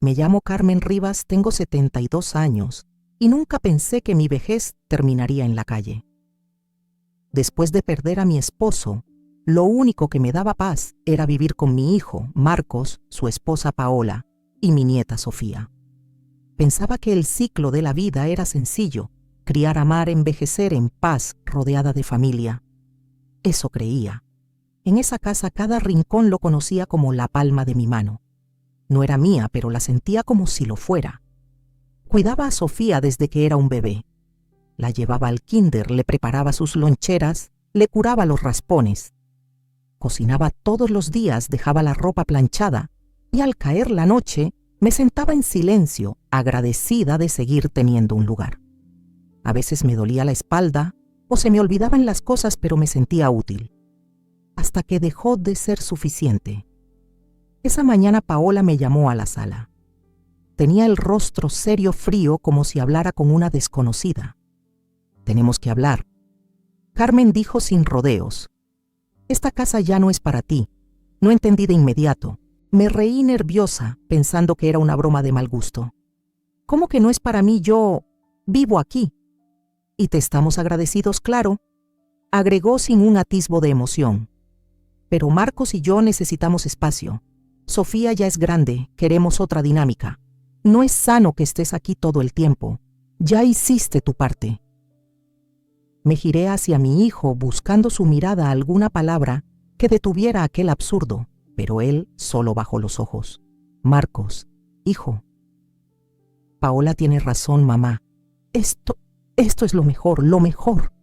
Me llamo Carmen Rivas, tengo 72 años y nunca pensé que mi vejez terminaría en la calle. Después de perder a mi esposo, lo único que me daba paz era vivir con mi hijo, Marcos, su esposa Paola y mi nieta Sofía. Pensaba que el ciclo de la vida era sencillo: criar, amar, envejecer en paz, rodeada de familia. Eso creía. En esa casa cada rincón lo conocía como la palma de mi mano. No era mía, pero la sentía como si lo fuera. Cuidaba a Sofía desde que era un bebé. La llevaba al kinder, le preparaba sus loncheras, le curaba los raspones. Cocinaba todos los días, dejaba la ropa planchada y al caer la noche me sentaba en silencio, agradecida de seguir teniendo un lugar. A veces me dolía la espalda o se me olvidaban las cosas, pero me sentía útil. Hasta que dejó de ser suficiente. Esa mañana Paola me llamó a la sala. Tenía el rostro serio, frío, como si hablara con una desconocida. «Tenemos que hablar», Carmen dijo sin rodeos. «Esta casa ya no es para ti». No entendí de inmediato. Me reí nerviosa, pensando que era una broma de mal gusto. «¿Cómo que no es para mí? Yo vivo aquí». «Y te estamos agradecidos, claro», agregó sin un atisbo de emoción. «Pero Marcos y yo necesitamos espacio. Sofía ya es grande, queremos otra dinámica. No es sano que estés aquí todo el tiempo. Ya hiciste tu parte». Me giré hacia mi hijo buscando su mirada alguna palabra que detuviera aquel absurdo, pero él solo bajó los ojos. «Marcos, hijo». «Paola tiene razón, mamá. Esto es lo mejor, lo mejor».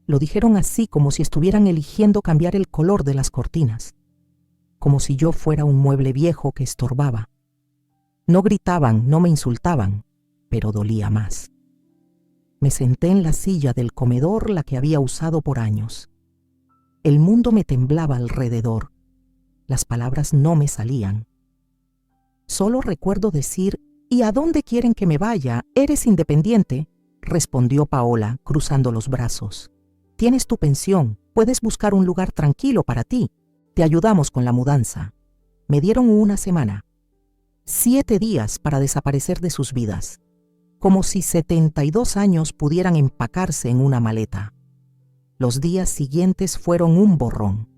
Lo dijeron así, como si estuvieran eligiendo cambiar el color de las cortinas. Como si yo fuera un mueble viejo que estorbaba. No gritaban, no me insultaban, pero dolía más. Me senté en la silla del comedor, la que había usado por años. El mundo me temblaba alrededor. Las palabras no me salían. Solo recuerdo decir: «¿Y a dónde quieren que me vaya? ¿Eres independiente?», respondió Paola, cruzando los brazos. «Tienes tu pensión, puedes buscar un lugar tranquilo para ti. Te ayudamos con la mudanza». Me dieron una semana. 7 días para desaparecer de sus vidas. Como si 72 años pudieran empacarse en una maleta. Los días siguientes fueron un borrón.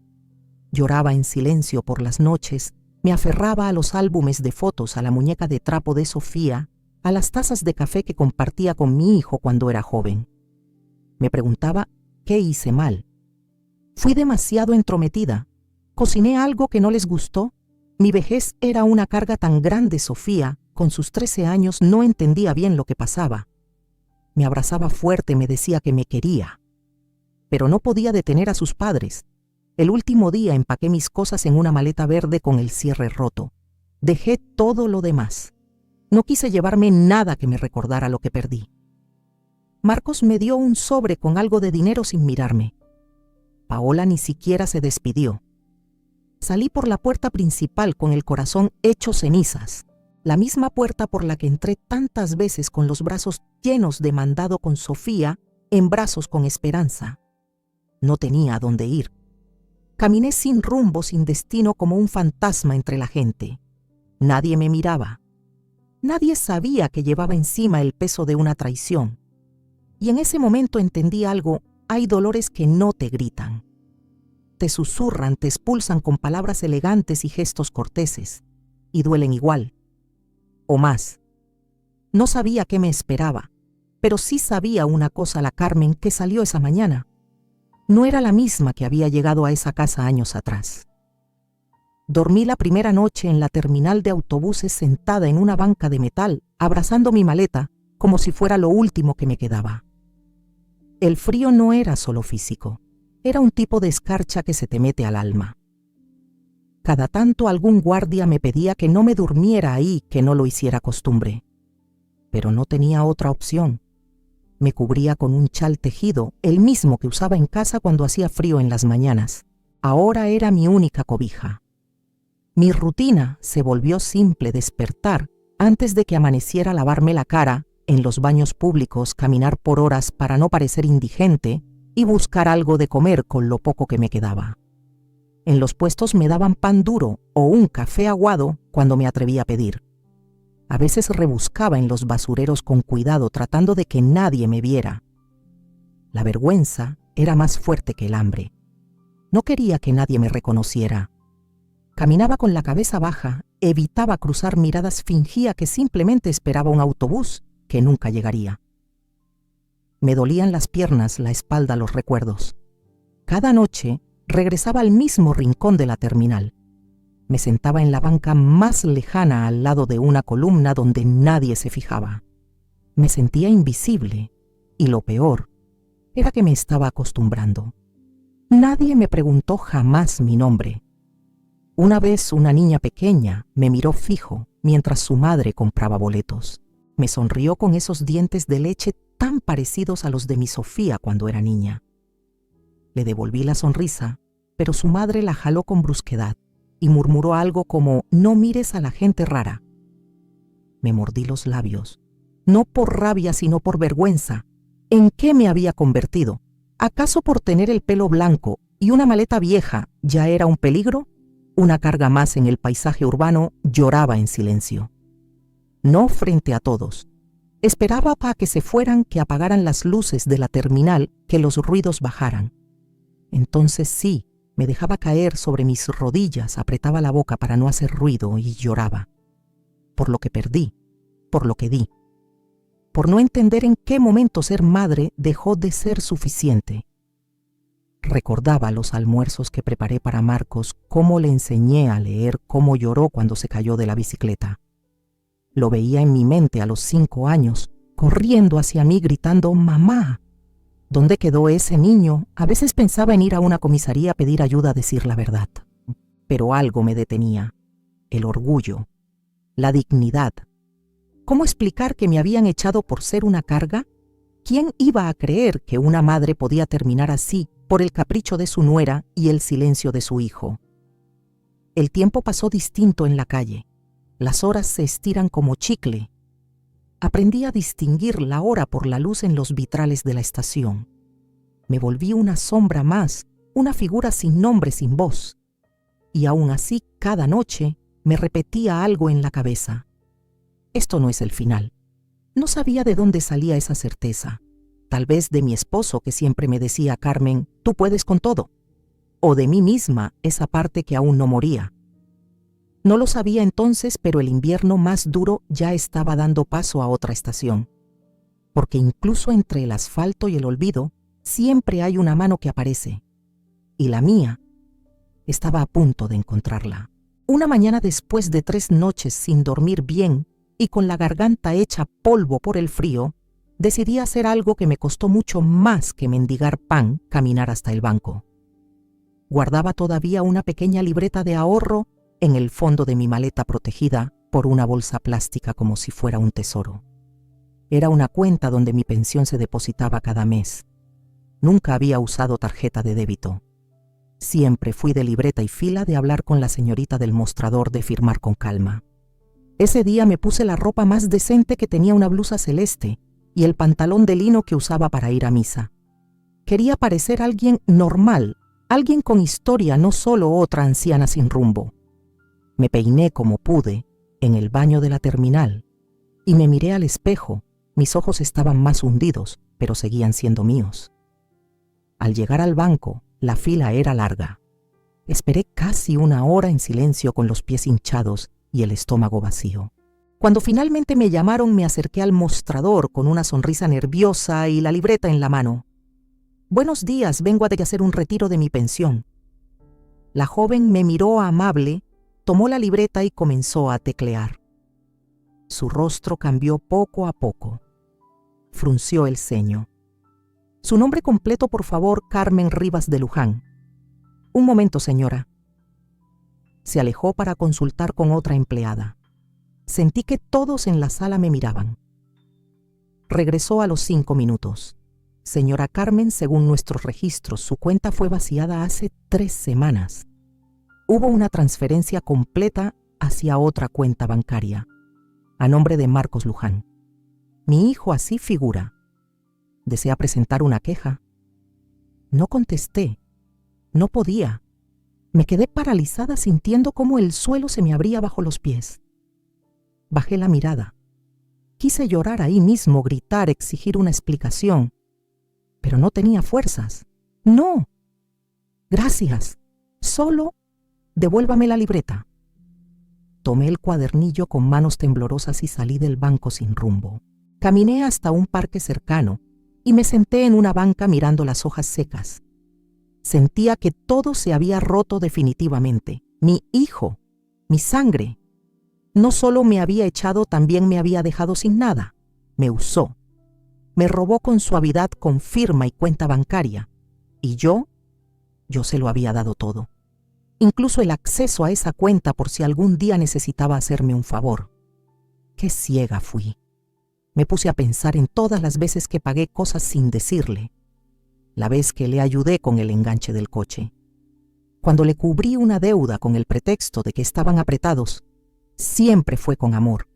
Lloraba en silencio por las noches, me aferraba a los álbumes de fotos, a la muñeca de trapo de Sofía, a las tazas de café que compartía con mi hijo cuando era joven. Me preguntaba qué hice mal. Fui demasiado entrometida. ¿Cociné algo que no les gustó? Mi vejez era una carga tan grande. Sofía, con sus 13 años, no entendía bien lo que pasaba. Me abrazaba fuerte, me decía que me quería. Pero no podía detener a sus padres. El último día empaqué mis cosas en una maleta verde con el cierre roto. Dejé todo lo demás. No quise llevarme nada que me recordara lo que perdí. Marcos me dio un sobre con algo de dinero sin mirarme. Paola ni siquiera se despidió. Salí por la puerta principal con el corazón hecho cenizas, la misma puerta por la que entré tantas veces con los brazos llenos de mandado, con Sofía en brazos con esperanza. No tenía a dónde ir. Caminé sin rumbo, sin destino, como un fantasma entre la gente. Nadie me miraba. Nadie sabía que llevaba encima el peso de una traición. Y en ese momento entendí algo: hay dolores que no te gritan. Te susurran, te expulsan con palabras elegantes y gestos corteses, y duelen igual, o más. No sabía qué me esperaba, pero sí sabía una cosa: la Carmen que salió esa mañana no era la misma que había llegado a esa casa años atrás. Dormí la primera noche en la terminal de autobuses, sentada en una banca de metal, abrazando mi maleta, como si fuera lo último que me quedaba. El frío no era solo físico. Era un tipo de escarcha que se te mete al alma. Cada tanto algún guardia me pedía que no me durmiera ahí, que no lo hiciera costumbre. Pero no tenía otra opción. Me cubría con un chal tejido, el mismo que usaba en casa cuando hacía frío en las mañanas. Ahora era mi única cobija. Mi rutina se volvió simple: despertar antes de que amaneciera, lavarme la cara en los baños públicos, caminar por horas para no parecer indigente y buscar algo de comer con lo poco que me quedaba. En los puestos me daban pan duro o un café aguado cuando me atreví a pedir. A veces rebuscaba en los basureros con cuidado tratando de que nadie me viera. La vergüenza era más fuerte que el hambre. No quería que nadie me reconociera. Caminaba con la cabeza baja, evitaba cruzar miradas, fingía que simplemente esperaba un autobús que nunca llegaría. Me dolían las piernas, la espalda, los recuerdos. Cada noche regresaba al mismo rincón de la terminal. Me sentaba en la banca más lejana al lado de una columna donde nadie se fijaba. Me sentía invisible y lo peor era que me estaba acostumbrando. Nadie me preguntó jamás mi nombre. Una vez una niña pequeña me miró fijo mientras su madre compraba boletos. Me sonrió con esos dientes de leche tan parecidos a los de mi Sofía cuando era niña. Le devolví la sonrisa, pero su madre la jaló con brusquedad y murmuró algo como: «No mires a la gente rara». Me mordí los labios, no por rabia sino por vergüenza. ¿En qué me había convertido? ¿Acaso por tener el pelo blanco y una maleta vieja ya era un peligro? Una carga más en el paisaje urbano. Lloraba en silencio. No frente a todos. Esperaba para que se fueran, que apagaran las luces de la terminal, que los ruidos bajaran. Entonces sí, me dejaba caer sobre mis rodillas, apretaba la boca para no hacer ruido y lloraba. Por lo que perdí, por lo que di. Por no entender en qué momento ser madre dejó de ser suficiente. Recordaba los almuerzos que preparé para Marcos, cómo le enseñé a leer, cómo lloró cuando se cayó de la bicicleta. Lo veía en mi mente a los 5 años, corriendo hacia mí gritando: «¡Mamá!». ¿Dónde quedó ese niño? A veces pensaba en ir a una comisaría a pedir ayuda, a decir la verdad. Pero algo me detenía. El orgullo, la dignidad. ¿Cómo explicar que me habían echado por ser una carga? ¿Quién iba a creer que una madre podía terminar así por el capricho de su nuera y el silencio de su hijo? El tiempo pasó distinto en la calle. Las horas se estiran como chicle. Aprendí a distinguir la hora por la luz en los vitrales de la estación. Me volví una sombra más, una figura sin nombre, sin voz. Y aún así, cada noche me repetía algo en la cabeza: esto no es el final. No sabía de dónde salía esa certeza. Tal vez de mi esposo, que siempre me decía: «Carmen, tú puedes con todo». O de mí misma, esa parte que aún no moría. No lo sabía entonces, pero el invierno más duro ya estaba dando paso a otra estación. Porque incluso entre el asfalto y el olvido, siempre hay una mano que aparece. Y la mía estaba a punto de encontrarla. Una mañana, después de 3 noches sin dormir bien y con la garganta hecha polvo por el frío, decidí hacer algo que me costó mucho más que mendigar pan: caminar hasta el banco. Guardaba todavía una pequeña libreta de ahorro en el fondo de mi maleta, protegida por una bolsa plástica como si fuera un tesoro. Era una cuenta donde mi pensión se depositaba cada mes. Nunca había usado tarjeta de débito. Siempre fui de libreta y fila, de hablar con la señorita del mostrador, de firmar con calma. Ese día me puse la ropa más decente, que tenía una blusa celeste y el pantalón de lino que usaba para ir a misa. Quería parecer alguien normal, alguien con historia, no solo otra anciana sin rumbo. Me peiné como pude en el baño de la terminal y me miré al espejo. Mis ojos estaban más hundidos, pero seguían siendo míos. Al llegar al banco, la fila era larga. Esperé casi 1 hora en silencio, con los pies hinchados y el estómago vacío. Cuando finalmente me llamaron, me acerqué al mostrador con una sonrisa nerviosa y la libreta en la mano. «Buenos días, vengo a hacer un retiro de mi pensión». La joven me miró amable, tomó la libreta y comenzó a teclear. Su rostro cambió poco a poco. Frunció el ceño. «Su nombre completo, por favor». «Carmen Rivas de Luján». «Un momento, señora». Se alejó para consultar con otra empleada. Sentí que todos en la sala me miraban. Regresó a los 5 minutos. «Señora Carmen, según nuestros registros, su cuenta fue vaciada hace 3 semanas. Hubo una transferencia completa hacia otra cuenta bancaria, a nombre de Marcos Luján. Mi hijo así figura. ¿Desea presentar una queja?». No contesté. No podía. Me quedé paralizada, sintiendo cómo el suelo se me abría bajo los pies. Bajé la mirada. Quise llorar ahí mismo, gritar, exigir una explicación, pero no tenía fuerzas. No. Gracias. Solo devuélvame la libreta. Tomé el cuadernillo con manos temblorosas y salí del banco sin rumbo. Caminé hasta un parque cercano y me senté en una banca mirando las hojas secas. Sentía que todo se había roto definitivamente. Mi hijo, mi sangre. No solo me había echado, también me había dejado sin nada. Me usó. Me robó con suavidad, con firma y cuenta bancaria. Y yo se lo había dado todo. Incluso el acceso a esa cuenta por si algún día necesitaba hacerme un favor. Qué ciega fui. Me puse a pensar en todas las veces que pagué cosas sin decirle. La vez que le ayudé con el enganche del coche. Cuando le cubrí una deuda con el pretexto de que estaban apretados, siempre fue con amor.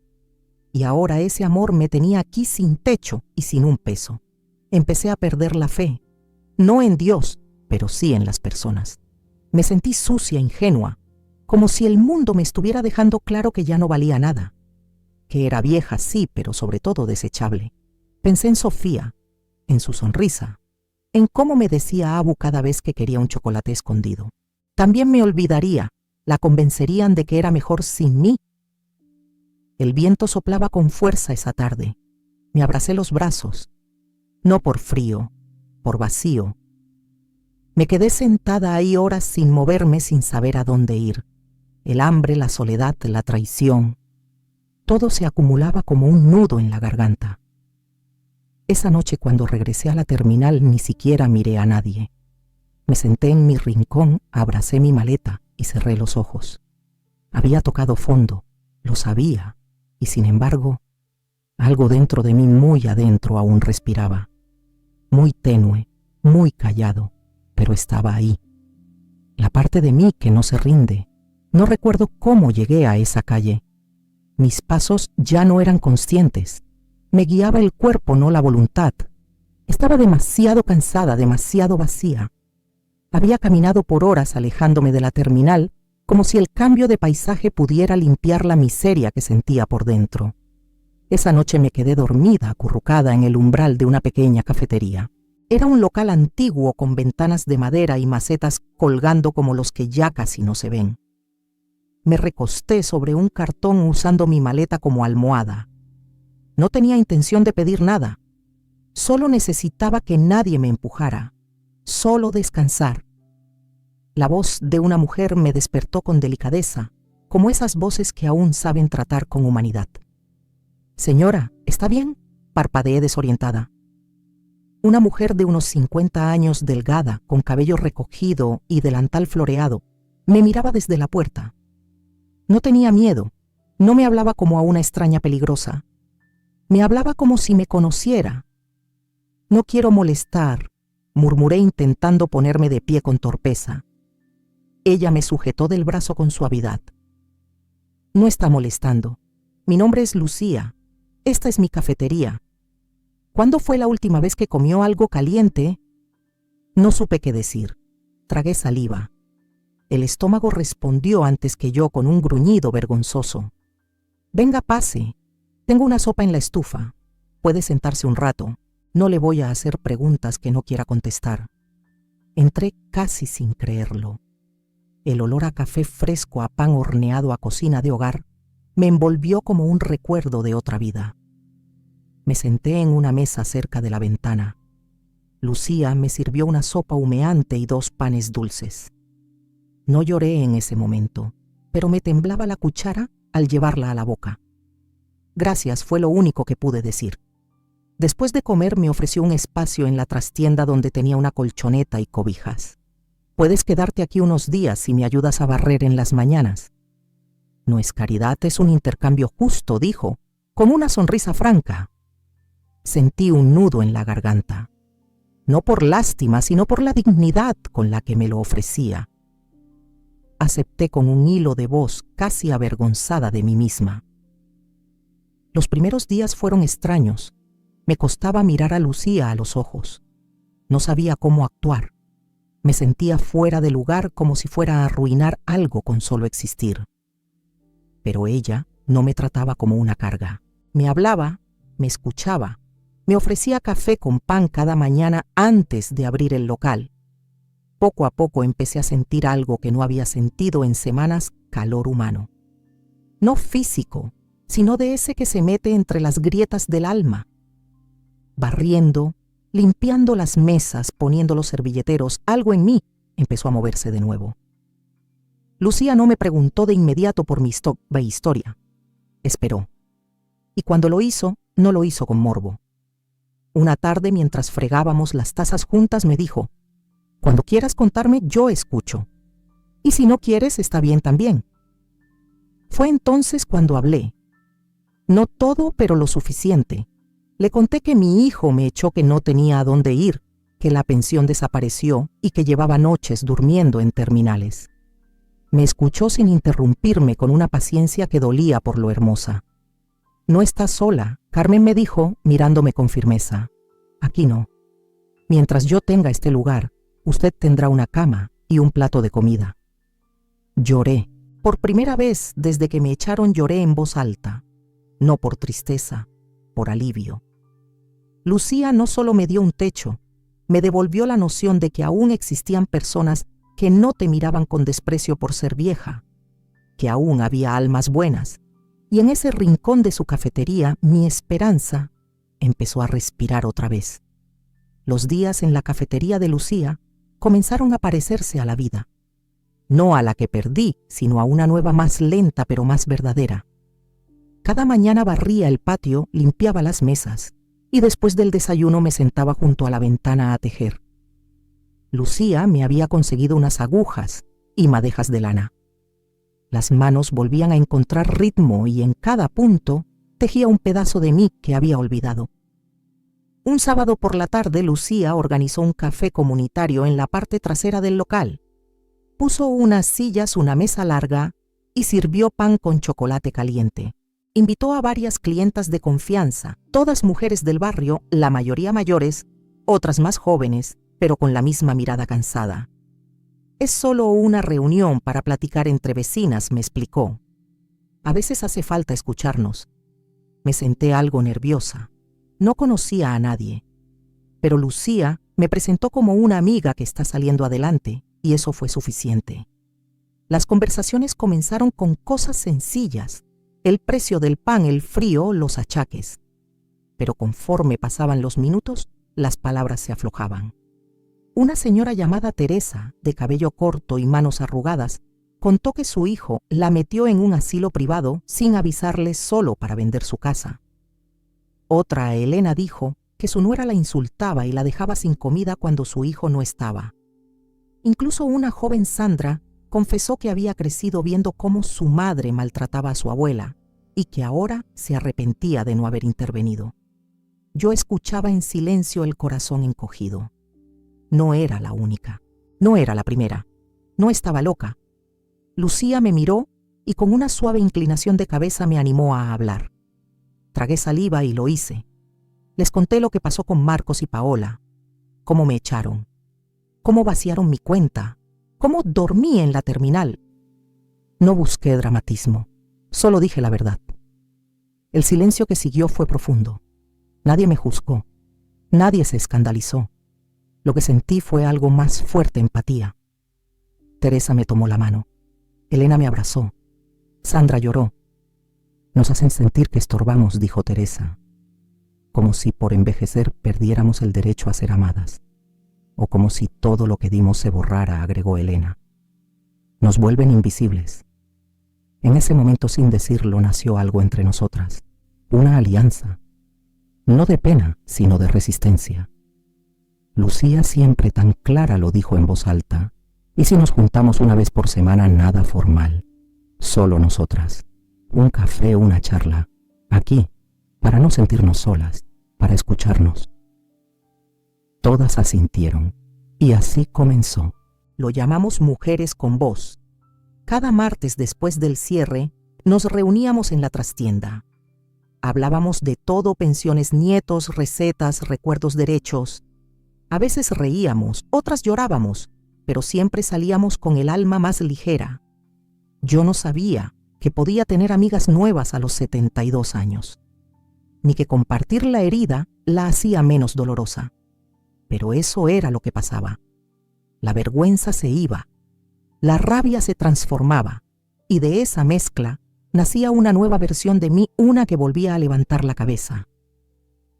Y ahora ese amor me tenía aquí sin techo y sin un peso. Empecé a perder la fe, no en Dios, pero sí en las personas. Me sentí sucia, ingenua, como si el mundo me estuviera dejando claro que ya no valía nada. Que era vieja, sí, pero sobre todo desechable. Pensé en Sofía, en su sonrisa, en cómo me decía Abu cada vez que quería un chocolate escondido. También me olvidaría, la convencerían de que era mejor sin mí. El viento soplaba con fuerza esa tarde. Me abracé los brazos, no por frío, por vacío. Me quedé sentada ahí horas sin moverme, sin saber a dónde ir. El hambre, la soledad, la traición. Todo se acumulaba como un nudo en la garganta. Esa noche, cuando regresé a la terminal, ni siquiera miré a nadie. Me senté en mi rincón, abracé mi maleta y cerré los ojos. Había tocado fondo, lo sabía, y sin embargo, algo dentro de mí, muy adentro, aún respiraba. Muy tenue, muy callado, pero estaba ahí. La parte de mí que no se rinde. No recuerdo cómo llegué a esa calle. Mis pasos ya no eran conscientes. Me guiaba el cuerpo, no la voluntad. Estaba demasiado cansada, demasiado vacía. Había caminado por horas alejándome de la terminal, como si el cambio de paisaje pudiera limpiar la miseria que sentía por dentro. Esa noche me quedé dormida, acurrucada en el umbral de una pequeña cafetería. Era un local antiguo con ventanas de madera y macetas colgando como los que ya casi no se ven. Me recosté sobre un cartón usando mi maleta como almohada. No tenía intención de pedir nada. Solo necesitaba que nadie me empujara. Solo descansar. La voz de una mujer me despertó con delicadeza, como esas voces que aún saben tratar con humanidad. «Señora, ¿está bien?», parpadeé desorientada. Una mujer de unos 50 años, delgada, con cabello recogido y delantal floreado, me miraba desde la puerta. No tenía miedo, no me hablaba como a una extraña peligrosa. Me hablaba como si me conociera. «No quiero molestar», murmuré intentando ponerme de pie con torpeza. Ella me sujetó del brazo con suavidad. «No está molestando. Mi nombre es Lucía. Esta es mi cafetería. ¿Cuándo fue la última vez que comió algo caliente?» No supe qué decir. Tragué saliva. El estómago respondió antes que yo con un gruñido vergonzoso. «Venga, pase. Tengo una sopa en la estufa. Puede sentarse un rato. No le voy a hacer preguntas que no quiera contestar». Entré casi sin creerlo. El olor a café fresco, a pan horneado, a cocina de hogar, me envolvió como un recuerdo de otra vida. Me senté en una mesa cerca de la ventana. Lucía me sirvió una sopa humeante y 2 panes dulces. No lloré en ese momento, pero me temblaba la cuchara al llevarla a la boca. «Gracias», fue lo único que pude decir. Después de comer me ofreció un espacio en la trastienda donde tenía una colchoneta y cobijas. «Puedes quedarte aquí unos días si me ayudas a barrer en las mañanas». «No es caridad, es un intercambio justo», dijo, con una sonrisa franca. Sentí un nudo en la garganta. No por lástima, sino por la dignidad con la que me lo ofrecía. Acepté con un hilo de voz, casi avergonzada de mí misma. Los primeros días fueron extraños. Me costaba mirar a Lucía a los ojos. No sabía cómo actuar. Me sentía fuera de lugar, como si fuera a arruinar algo con solo existir. Pero ella No me trataba como una carga. Me hablaba, me escuchaba, me ofrecía café con pan cada mañana antes de abrir el local. Poco a poco empecé a sentir algo que no había sentido en semanas: calor humano. No físico, sino de ese que se mete entre las grietas del alma. Barriendo, limpiando las mesas, poniendo los servilleteros, algo en mí empezó a moverse de nuevo. Lucía no me preguntó de inmediato por mi historia. Esperó. Y cuando lo hizo, no lo hizo con morbo. Una tarde, mientras fregábamos las tazas juntas, me dijo: «Cuando quieras contarme, yo escucho. Y si no quieres, está bien también». Fue entonces cuando hablé. No todo, pero lo suficiente. Le conté que mi hijo me echó, que no tenía a dónde ir, que la pensión desapareció y que llevaba noches durmiendo en terminales. Me escuchó sin interrumpirme, con una paciencia que dolía por lo hermosa. «No estás sola», Carmen me dijo, mirándome con firmeza. «Aquí no. Mientras yo tenga este lugar, usted tendrá una cama y un plato de comida». Lloré. Por primera vez desde que me echaron lloré en voz alta. No por tristeza, por alivio. Lucía no solo me dio un techo, me devolvió la noción de que aún existían personas que no te miraban con desprecio por ser vieja, que aún había almas buenas, y en ese rincón de su cafetería mi esperanza empezó a respirar otra vez. Los días en la cafetería de Lucía comenzaron a parecerse a la vida. No a la que perdí, sino a una nueva más lenta pero más verdadera. Cada mañana barría el patio, limpiaba las mesas, y después del desayuno me sentaba junto a la ventana a tejer. Lucía me había conseguido unas agujas y madejas de lana. Las manos volvían a encontrar ritmo y en cada punto tejía un pedazo de mí que había olvidado. Un sábado por la tarde, Lucía organizó un café comunitario en la parte trasera del local. Puso unas sillas, una mesa larga y sirvió pan con chocolate caliente. Invitó a varias clientas de confianza, todas mujeres del barrio, la mayoría mayores, otras más jóvenes, pero con la misma mirada cansada. «Es solo una reunión para platicar entre vecinas», me explicó. «A veces hace falta escucharnos». Me senté algo nerviosa. No conocía a nadie. Pero Lucía me presentó como una amiga que está saliendo adelante, y eso fue suficiente. Las conversaciones comenzaron con cosas sencillas: el precio del pan, el frío, los achaques. Pero conforme pasaban los minutos, las palabras se aflojaban. Una señora llamada Teresa, de cabello corto y manos arrugadas, contó que su hijo la metió en un asilo privado sin avisarle, solo para vender su casa. Otra, Elena, dijo que su nuera la insultaba y la dejaba sin comida cuando su hijo no estaba. Incluso una joven, Sandra, confesó que había crecido viendo cómo su madre maltrataba a su abuela y que ahora se arrepentía de no haber intervenido. Yo escuchaba en silencio, el corazón encogido. No era la única, no era la primera, no estaba loca. Lucía me miró y con una suave inclinación de cabeza me animó a hablar. Tragué saliva y lo hice. Les conté lo que pasó con Marcos y Paola, cómo me echaron, cómo vaciaron mi cuenta, cómo dormí en la terminal. No busqué dramatismo, solo dije la verdad. El silencio que siguió fue profundo. Nadie me juzgó, nadie se escandalizó. Lo que sentí fue algo más fuerte: empatía. Teresa me tomó la mano. Elena me abrazó. Sandra lloró. «Nos hacen sentir que estorbamos», dijo Teresa, «como si por envejecer perdiéramos el derecho a ser amadas. O como si todo lo que dimos se borrara», agregó Elena. «Nos vuelven invisibles». En ese momento, sin decirlo, nació algo entre nosotras, una alianza, no de pena, sino de resistencia. Lucía, siempre tan clara, lo dijo en voz alta: «¿Y si nos juntamos una vez por semana, nada formal, solo nosotras? Un café, una charla, aquí, para no sentirnos solas, para escucharnos». Todas asintieron, y así comenzó. Lo llamamos Mujeres con Voz. Cada martes después del cierre, nos reuníamos en la trastienda. Hablábamos de todo: pensiones, nietos, recetas, recuerdos, derechos. A veces reíamos, otras llorábamos, pero siempre salíamos con el alma más ligera. Yo no sabía que podía tener amigas nuevas a los 72 años, ni que compartir la herida la hacía menos dolorosa. Pero eso era lo que pasaba. La vergüenza se iba, la rabia se transformaba, y de esa mezcla nacía una nueva versión de mí, una que volvía a levantar la cabeza.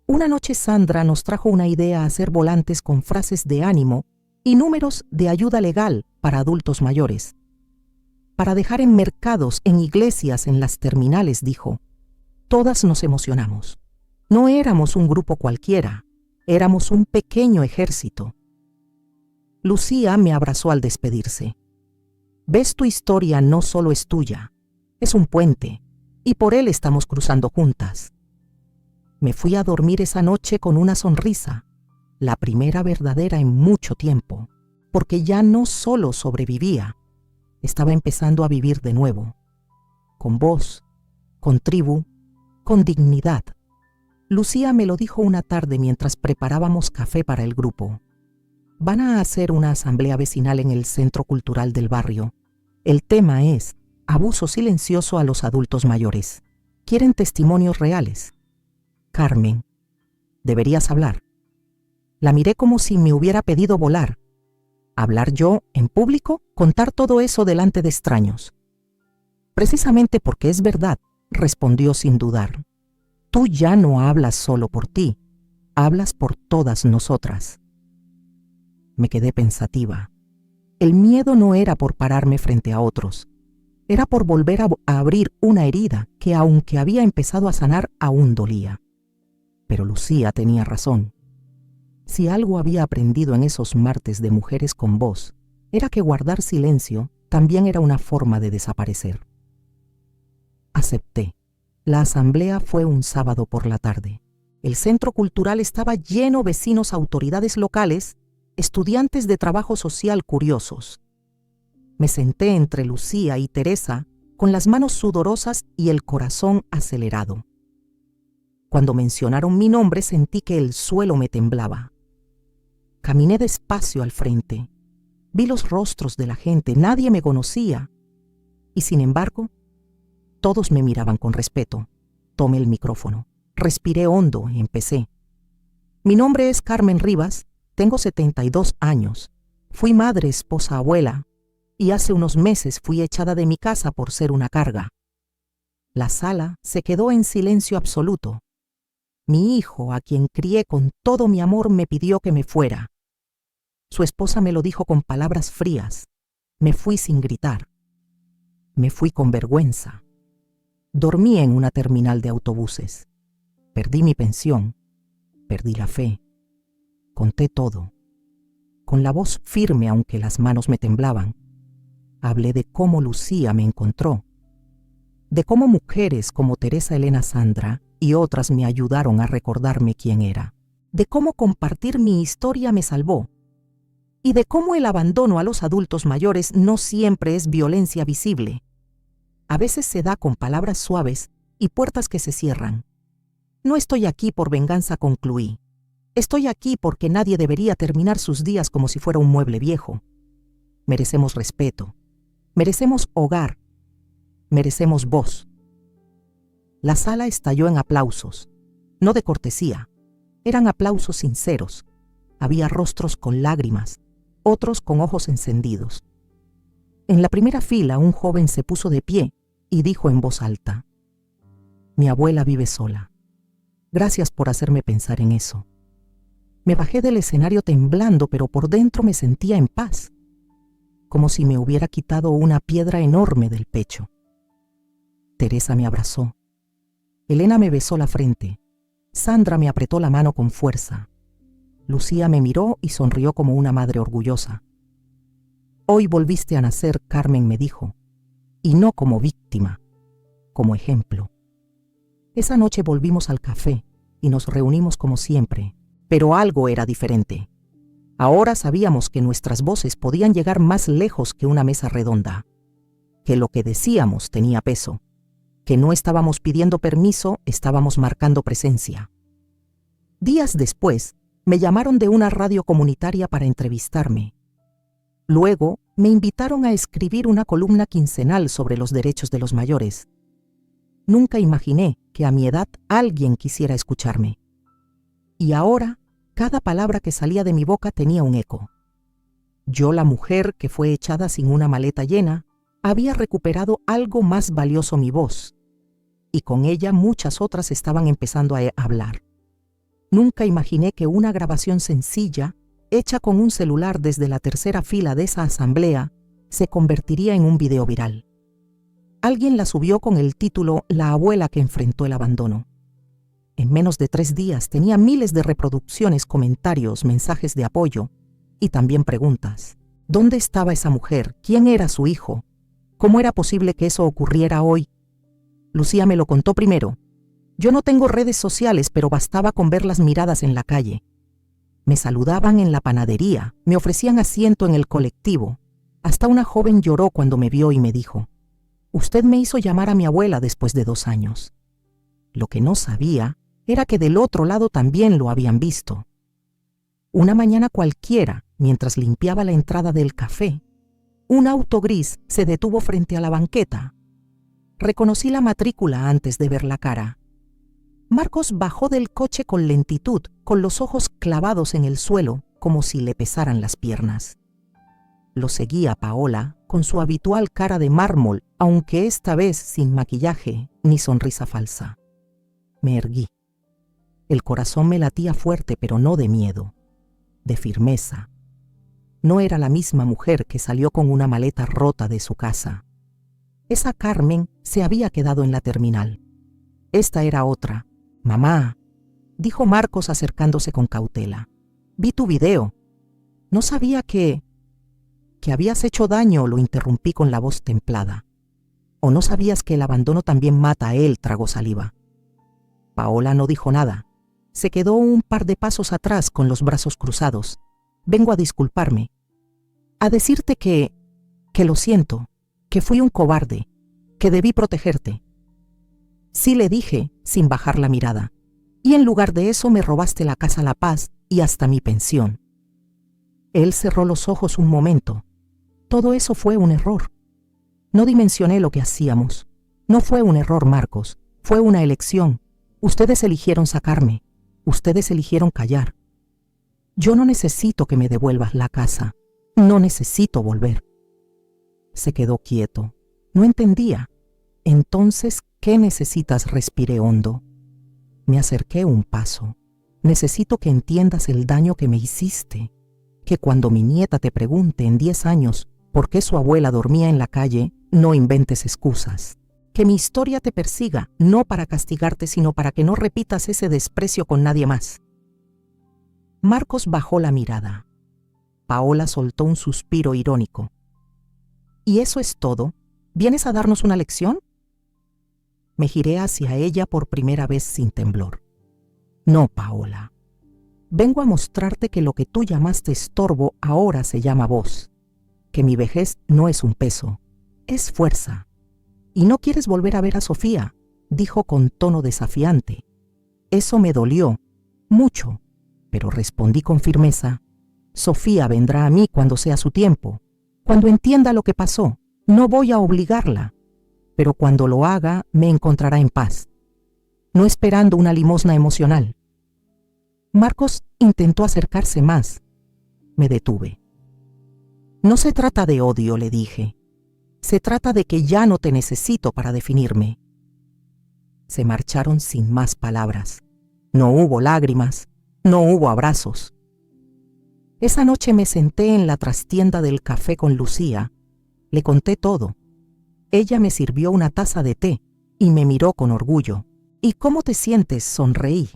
Una noche Sandra nos trajo una idea a hacer volantes con frases de ánimo y números de ayuda legal para adultos mayores. Para dejar en mercados, en iglesias, en las terminales, dijo. Todas nos emocionamos. No éramos un grupo cualquiera, éramos un pequeño ejército. Lucía me abrazó al despedirse. Ves, tu historia no solo es tuya, es un puente, y por él estamos cruzando juntas. Me fui a dormir esa noche con una sonrisa, la primera verdadera en mucho tiempo, porque ya no solo sobrevivía, estaba empezando a vivir de nuevo, con voz, con tribu, con dignidad. Lucía me lo dijo una tarde mientras preparábamos café para el grupo. Van a hacer una asamblea vecinal en el centro cultural del barrio. El tema es abuso silencioso a los adultos mayores. Quieren testimonios reales. Carmen, deberías hablar. La miré como si me hubiera pedido volar. Hablar yo, en público, contar todo eso delante de extraños. Precisamente porque es verdad, respondió sin dudar. Tú ya no hablas solo por ti, hablas por todas nosotras. Me quedé pensativa. El miedo no era por pararme frente a otros, era por volver a abrir una herida que, aunque había empezado a sanar, aún dolía. Pero Lucía tenía razón. Si algo había aprendido en esos martes de mujeres con voz, era que guardar silencio también era una forma de desaparecer. Acepté. La asamblea fue un sábado por la tarde. El centro cultural estaba lleno, vecinos, autoridades locales, estudiantes de trabajo social curiosos. Me senté entre Lucía y Teresa con las manos sudorosas y el corazón acelerado. Cuando mencionaron mi nombre sentí que el suelo me temblaba. Caminé despacio al frente. Vi los rostros de la gente, nadie me conocía. Y sin embargo, todos me miraban con respeto. Tomé el micrófono, respiré hondo y empecé. Mi nombre es Carmen Rivas, tengo 72 años. Fui madre, esposa, abuela, y hace unos meses fui echada de mi casa por ser una carga. La sala se quedó en silencio absoluto. Mi hijo, a quien crié con todo mi amor, me pidió que me fuera. Su esposa me lo dijo con palabras frías. Me fui sin gritar. Me fui con vergüenza. Dormí en una terminal de autobuses. Perdí mi pensión. Perdí la fe. Conté todo. Con la voz firme, aunque las manos me temblaban, hablé de cómo Lucía me encontró, de cómo mujeres como Teresa Elena Sandra y otras me ayudaron a recordarme quién era, de cómo compartir mi historia me salvó, y de cómo el abandono a los adultos mayores no siempre es violencia visible. A veces se da con palabras suaves y puertas que se cierran. No estoy aquí por venganza, concluí. Estoy aquí porque nadie debería terminar sus días como si fuera un mueble viejo. Merecemos respeto, merecemos hogar, merecemos voz. La sala estalló en aplausos, no de cortesía, eran aplausos sinceros. Había rostros con lágrimas, otros con ojos encendidos. En la primera fila un joven se puso de pie y dijo en voz alta: Mi abuela vive sola. Gracias por hacerme pensar en eso. Me bajé del escenario temblando, pero por dentro me sentía en paz, como si me hubiera quitado una piedra enorme del pecho. Teresa me abrazó. Elena me besó la frente. Sandra me apretó la mano con fuerza. Lucía me miró y sonrió como una madre orgullosa. Hoy volviste a nacer, Carmen, me dijo, y no como víctima, como ejemplo. Esa noche volvimos al café y nos reunimos como siempre, pero algo era diferente. Ahora sabíamos que nuestras voces podían llegar más lejos que una mesa redonda, que lo que decíamos tenía peso, que no estábamos pidiendo permiso, estábamos marcando presencia. Días después, me llamaron de una radio comunitaria para entrevistarme. Luego me invitaron a escribir una columna quincenal sobre los derechos de los mayores. Nunca imaginé que a mi edad alguien quisiera escucharme. Y ahora, cada palabra que salía de mi boca tenía un eco. Yo, la mujer que fue echada sin una maleta llena, había recuperado algo más valioso: mi voz. Y con ella muchas otras estaban empezando a hablar. Nunca imaginé que una grabación sencilla, hecha con un celular desde la tercera fila de esa asamblea, se convertiría en un video viral. Alguien la subió con el título «La abuela que enfrentó el abandono». En menos de 3 días tenía miles de reproducciones, comentarios, mensajes de apoyo y también preguntas. ¿Dónde estaba esa mujer? ¿Quién era su hijo? ¿Cómo era posible que eso ocurriera hoy? Lucía me lo contó primero. Yo no tengo redes sociales, pero bastaba con ver las miradas en la calle. Me saludaban en la panadería, me ofrecían asiento en el colectivo. Hasta una joven lloró cuando me vio y me dijo: «Usted me hizo llamar a mi abuela después de 2 años». Lo que no sabía era que del otro lado también lo habían visto. Una mañana cualquiera, mientras limpiaba la entrada del café, un auto gris se detuvo frente a la banqueta. Reconocí la matrícula antes de ver la cara. Marcos bajó del coche con lentitud, con los ojos clavados en el suelo, como si le pesaran las piernas. Lo seguía Paola, con su habitual cara de mármol, aunque esta vez sin maquillaje ni sonrisa falsa. Me erguí. El corazón me latía fuerte, pero no de miedo, de firmeza. No era la misma mujer que salió con una maleta rota de su casa. Esa Carmen se había quedado en la terminal. Esta era otra. «Mamá», dijo Marcos acercándose con cautela. «Vi tu video. No sabía que habías hecho daño», lo interrumpí con la voz templada. «¿O no sabías que el abandono también mata a él?», tragó saliva. Paola no dijo nada. Se quedó un par de pasos atrás con los brazos cruzados. «Vengo a disculparme. A decirte que lo siento, que fui un cobarde, que debí protegerte». Sí, le dije, sin bajar la mirada. «Y en lugar de eso me robaste la casa La Paz y hasta mi pensión». Él cerró los ojos un momento. «Todo eso fue un error. No dimensioné lo que hacíamos. No fue un error, Marcos. Fue una elección. Ustedes eligieron sacarme. Ustedes eligieron callar. Yo no necesito que me devuelvas la casa. No necesito volver». Se quedó quieto. No entendía. «Entonces, ¿qué necesitas?», respiré hondo. Me acerqué un paso. «Necesito que entiendas el daño que me hiciste. Que cuando mi nieta te pregunte en 10 años por qué su abuela dormía en la calle, no inventes excusas. Que mi historia te persiga, no para castigarte, sino para que no repitas ese desprecio con nadie más». Marcos bajó la mirada. Paola soltó un suspiro irónico. «¿Y eso es todo? ¿Vienes a darnos una lección?». Me giré hacia ella por primera vez sin temblor. «No, Paola. Vengo a mostrarte que lo que tú llamaste estorbo ahora se llama voz. Que mi vejez no es un peso, es fuerza. Y no quieres volver a ver a Sofía», dijo con tono desafiante. Eso me dolió, mucho, pero respondí con firmeza: «Sofía vendrá a mí cuando sea su tiempo, cuando entienda lo que pasó. No voy a obligarla, pero cuando lo haga me encontrará en paz, no esperando una limosna emocional». Marcos intentó acercarse más. Me detuve. «No se trata de odio», le dije. «Se trata de que ya no te necesito para definirme». Se marcharon sin más palabras. No hubo lágrimas, no hubo abrazos. Esa noche me senté en la trastienda del café con Lucía. Le conté todo. Ella me sirvió una taza de té y me miró con orgullo. «¿Y cómo te sientes?», sonreí.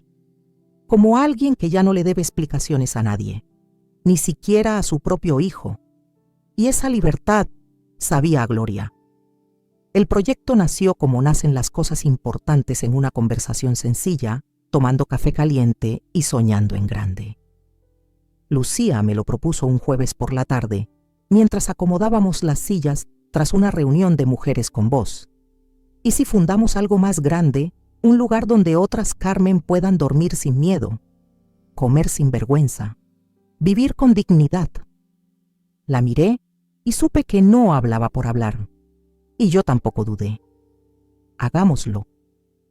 Como alguien que ya no le debe explicaciones a nadie, ni siquiera a su propio hijo. Y esa libertad sabía a gloria. El proyecto nació como nacen las cosas importantes, en una conversación sencilla, tomando café caliente y soñando en grande. Lucía me lo propuso un jueves por la tarde, mientras acomodábamos las sillas tras una reunión de mujeres con voz. ¿Y si fundamos algo más grande, un lugar donde otras Carmen puedan dormir sin miedo, comer sin vergüenza, vivir con dignidad? La miré y supe que no hablaba por hablar. Y yo tampoco dudé. Hagámoslo.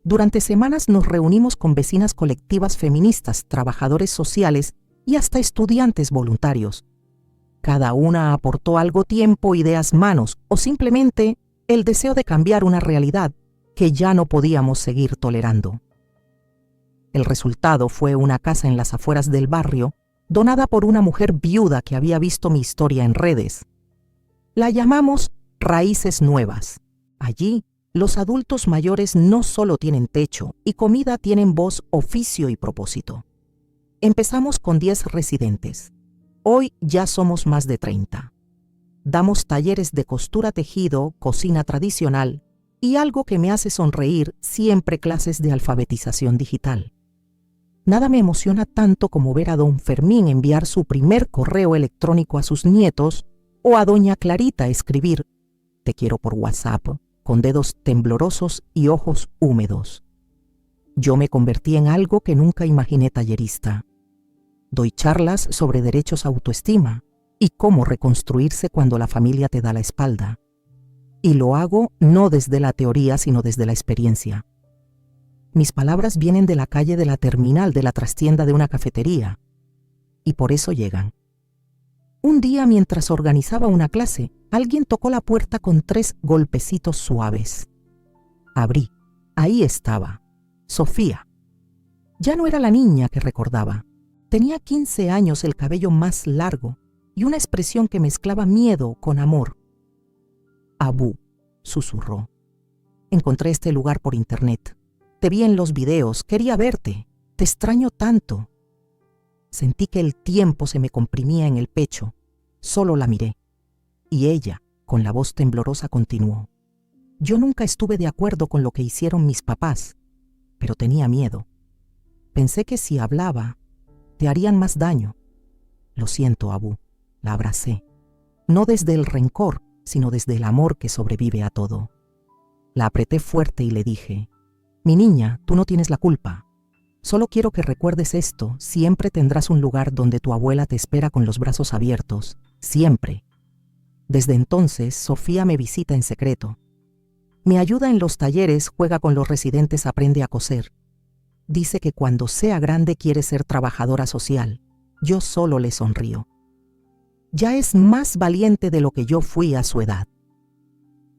Durante semanas nos reunimos con vecinas colectivas feministas, trabajadores sociales y hasta estudiantes voluntarios. Cada una aportó algo: tiempo, ideas, manos o simplemente el deseo de cambiar una realidad que ya no podíamos seguir tolerando. El resultado fue una casa en las afueras del barrio, donada por una mujer viuda que había visto mi historia en redes. La llamamos Raíces Nuevas. Allí, los adultos mayores no solo tienen techo y comida, tienen voz, oficio y propósito. Empezamos con 10 residentes. Hoy ya somos más de 30. Damos talleres de costura, tejido, cocina tradicional y, algo que me hace sonreír, siempre clases de alfabetización digital. Nada me emociona tanto como ver a don Fermín enviar su primer correo electrónico a sus nietos o a doña Clarita escribir "te quiero" por WhatsApp, con dedos temblorosos y ojos húmedos. Yo me convertí en algo que nunca imaginé: tallerista. Doy charlas sobre derechos, autoestima y cómo reconstruirse cuando la familia te da la espalda. Y lo hago no desde la teoría, sino desde la experiencia. Mis palabras vienen de la calle, de la terminal, de la trastienda de una cafetería. Y por eso llegan. Un día, mientras organizaba una clase, alguien tocó la puerta con 3 golpecitos suaves. Abrí. Ahí estaba Sofía. Ya no era la niña que recordaba. Tenía 15 años, el cabello más largo y una expresión que mezclaba miedo con amor. "Abú", susurró. "Encontré este lugar por internet. Te vi en los videos, quería verte. Te extraño tanto". Sentí que el tiempo se me comprimía en el pecho. Solo la miré. Y ella, con la voz temblorosa, continuó: "Yo nunca estuve de acuerdo con lo que hicieron mis papás, pero tenía miedo. Pensé que si hablaba, te harían más daño. Lo siento, Abú". La abracé. No desde el rencor, sino desde el amor que sobrevive a todo. La apreté fuerte y le dije: "Mi niña, tú no tienes la culpa. Solo quiero que recuerdes esto: siempre tendrás un lugar donde tu abuela te espera con los brazos abiertos. Siempre". Desde entonces, Sofía me visita en secreto. Me ayuda en los talleres, juega con los residentes, aprende a coser. Dice que cuando sea grande quiere ser trabajadora social. Yo solo le sonrío. Ya es más valiente de lo que yo fui a su edad.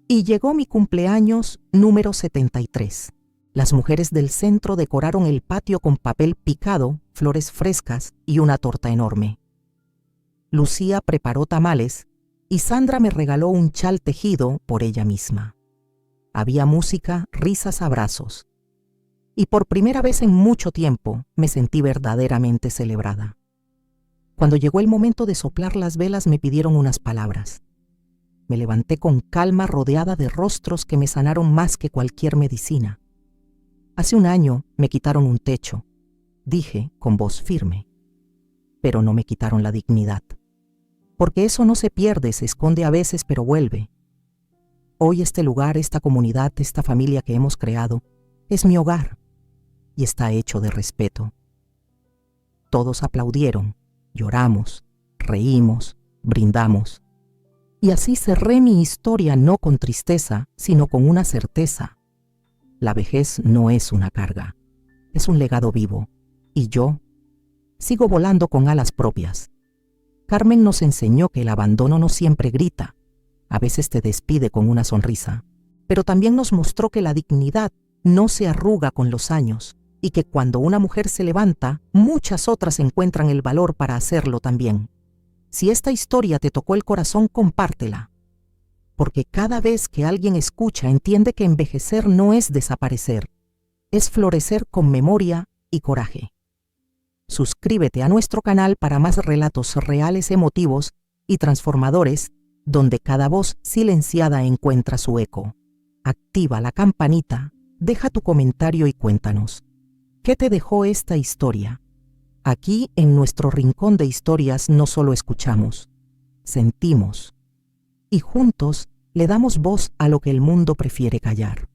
Y llegó mi cumpleaños número 73. Las mujeres del centro decoraron el patio con papel picado, flores frescas y una torta enorme. Lucía preparó tamales y Sandra me regaló un chal tejido por ella misma. Había música, risas, abrazos. Y por primera vez en mucho tiempo me sentí verdaderamente celebrada. Cuando llegó el momento de soplar las velas, me pidieron unas palabras. Me levanté con calma, rodeada de rostros que me sanaron más que cualquier medicina. Hace un año me quitaron un techo, dije con voz firme, pero no me quitaron la dignidad. Porque eso no se pierde, se esconde a veces, pero vuelve. Hoy este lugar, esta comunidad, esta familia que hemos creado, es mi hogar y está hecho de respeto. Todos aplaudieron, lloramos, reímos, brindamos. Y así cerré mi historia, no con tristeza, sino con una certeza. La vejez no es una carga, es un legado vivo. Y yo sigo volando con alas propias. Carmen nos enseñó que el abandono no siempre grita, a veces te despide con una sonrisa, pero también nos mostró que la dignidad no se arruga con los años y que cuando una mujer se levanta, muchas otras encuentran el valor para hacerlo también. Si esta historia te tocó el corazón, compártela, porque cada vez que alguien escucha, entiende que envejecer no es desaparecer, es florecer con memoria y coraje. Suscríbete a nuestro canal para más relatos reales, emotivos y transformadores, donde cada voz silenciada encuentra su eco. Activa la campanita, deja tu comentario y cuéntanos, ¿qué te dejó esta historia? Aquí, en nuestro rincón de historias, no solo escuchamos, sentimos, y juntos le damos voz a lo que el mundo prefiere callar.